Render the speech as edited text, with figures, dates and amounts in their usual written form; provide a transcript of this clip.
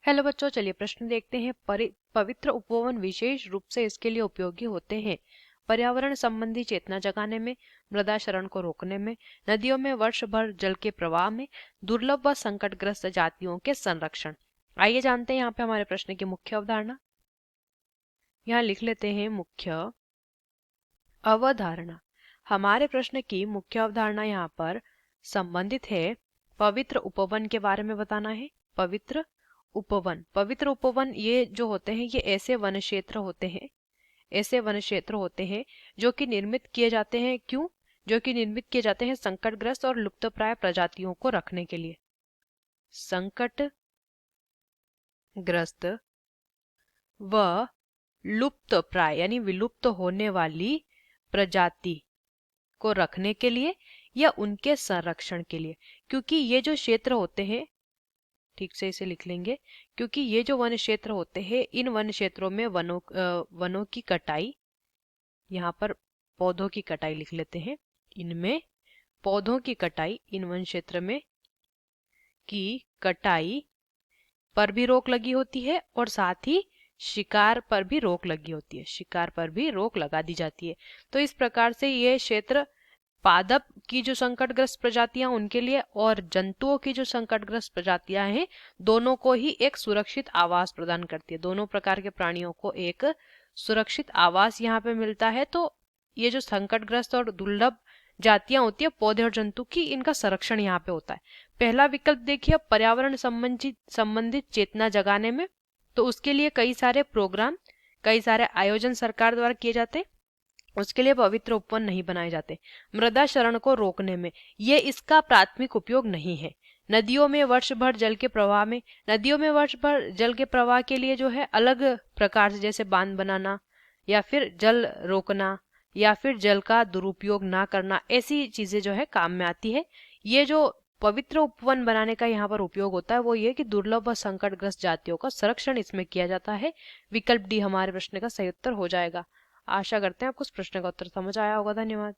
Hello बच्चों, चलिए प्रश्न देखते हैं। पवित्र उपवन विशेष रूप से इसके लिए उपयोगी होते हैं पर्यावरण संबंधी चेतना जगाने में, मृदा क्षरण को रोकने में, नदियों में वर्ष भर जल के प्रवाह में, दुर्लभ व संकटग्रस्त जातियों के संरक्षण। आइए जानते हैं यहाँ पे हमारे प्रश्न की मुख्य अवधारणा। यहाँ लिख लेते हैं मुख्य अवधारणा। हमारे प्रश्न की मुख्य अवधारणा यहाँ पर संबंधित है पवित्र उपवन के बारे में बताना है। पवित्र उपवन ये जो होते हैं ये ऐसे वन क्षेत्र होते हैं जो कि निर्मित किए जाते हैं। क्यों? जो कि निर्मित किए जाते हैं संकटग्रस्त और लुप्तप्राय प्रजातियों को रखने के लिए। संकटग्रस्त व लुप्तप्राय यानी विलुप्त होने वाली प्रजाति को रखने के लिए या उनके संरक्षण के लिए। क्योंकि ये जो क्षेत्र होते हैं, ठीक से इसे लिख लेंगे, क्योंकि ये जो वन क्षेत्र होते हैं इन वन क्षेत्रों में वनों की कटाई, यहाँ पर पौधों की कटाई लिख लेते हैं, इनमें पौधों की कटाई, इन वन क्षेत्र में की कटाई पर भी रोक लगी होती है और साथ ही शिकार पर भी रोक लगी होती है, शिकार पर भी रोक लगा दी जाती है। तो इस प्रकार से ये क्षेत्र पादप की जो संकटग्रस्त प्रजातियां उनके लिए और जंतुओं की जो संकटग्रस्त प्रजातियां हैं दोनों को ही एक सुरक्षित आवास प्रदान करती है। दोनों प्रकार के प्राणियों को एक सुरक्षित आवास यहाँ पे मिलता है। तो ये जो संकटग्रस्त और दुर्लभ जातियां होती है पौधे और जंतु की, इनका संरक्षण यहाँ पे होता है। पहला विकल्प देखिए, पर्यावरण संबंधित चेतना जगाने में, तो उसके लिए कई सारे प्रोग्राम, कई सारे आयोजन सरकार द्वारा किए जाते हैं, उसके लिए पवित्र उपवन नहीं बनाए जाते। मृदा क्षरण को रोकने में, ये इसका प्राथमिक उपयोग नहीं है। नदियों में वर्ष भर जल के प्रवाह में, नदियों में वर्ष भर जल के प्रवाह के लिए जो है अलग प्रकार से, जैसे बांध बनाना या फिर जल रोकना या फिर जल का दुरुपयोग ना करना, ऐसी चीजें जो है काम में आती है। ये जो पवित्र उपवन बनाने का यहाँ पर उपयोग होता है वो ये कि दुर्लभ व संकटग्रस्त जातियों का संरक्षण इसमें किया जाता है। विकल्प डी हमारे प्रश्न का सही उत्तर हो जाएगा। आशा करते हैं आपको इस प्रश्न का उत्तर समझ आया होगा। धन्यवाद।